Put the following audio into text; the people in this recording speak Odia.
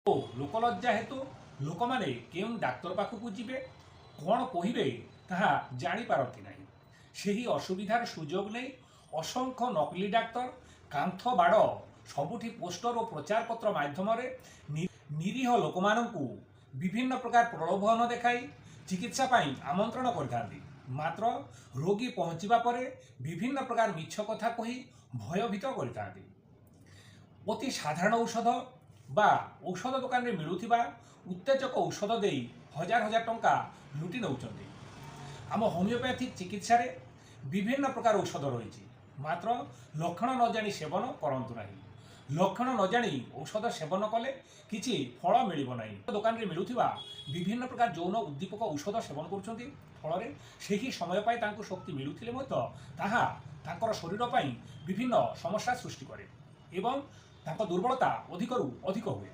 ଓ ଲୋକଲଜ୍ଜା ହେତୁ ଲୋକମାନେ କେଉଁ ଡାକ୍ତର ପାଖକୁ ଯିବେ, କ'ଣ କହିବେ ତାହା ଜାଣିପାରନ୍ତି ନାହିଁ। ସେହି ଅସୁବିଧାର ସୁଯୋଗ ନେଇ ଅସଂଖ୍ୟ ନକଲି ଡାକ୍ତର କାନ୍ଥ ବାଡ଼ ସବୁଠି ପୋଷ୍ଟର ଓ ପ୍ରଚାରପତ୍ର ମାଧ୍ୟମରେ ନିରୀହ ଲୋକମାନଙ୍କୁ ବିଭିନ୍ନ ପ୍ରକାର ପ୍ରଲୋଭନ ଦେଖାଇ ଚିକିତ୍ସା ପାଇଁ ଆମନ୍ତ୍ରଣ କରିଥାନ୍ତି। ମାତ୍ର ରୋଗୀ ପହଞ୍ଚିବା ପରେ ବିଭିନ୍ନ ପ୍ରକାର ମିଛ କଥା କହି ଭୟଭୀତ କରିଥାନ୍ତି। ଅତି ସାଧାରଣ ଔଷଧ ବା ଔଷଧ ଦୋକାନରେ ମିଳୁଥିବା ଉତ୍ତେଜକ ଔଷଧ ଦେଇ ହଜାର ହଜାର ଟଙ୍କା ଲୁଟି ନେଉଛନ୍ତି। ଆମ ହୋମିଓପାଥିକ୍ ଚିକିତ୍ସାରେ ବିଭିନ୍ନ ପ୍ରକାର ଔଷଧ ରହିଛି, ମାତ୍ର ଲକ୍ଷଣ ନ ଜାଣି ସେବନ କରନ୍ତୁ ନାହିଁ। ଲକ୍ଷଣ ନ ଜାଣି ଔଷଧ ସେବନ କଲେ କିଛି ଫଳ ମିଳିବ ନାହିଁ। ଦୋକାନରେ ମିଳୁଥିବା ବିଭିନ୍ନ ପ୍ରକାର ଯୌନ ଉଦ୍ଦୀପକ ଔଷଧ ସେବନ କରୁଛନ୍ତି, ଫଳରେ ସେହି ସମୟ ପାଇଁ ତାଙ୍କୁ ଶକ୍ତି ମିଳୁଥିଲେ ମଧ୍ୟ ତାହା ତାଙ୍କର ଶରୀର ପାଇଁ ବିଭିନ୍ନ ସମସ୍ୟା ସୃଷ୍ଟି କରେ ଏବଂ ତାଙ୍କ ଦୁର୍ବଳତା ଅଧିକରୁ ଅଧିକ ହୁଏ।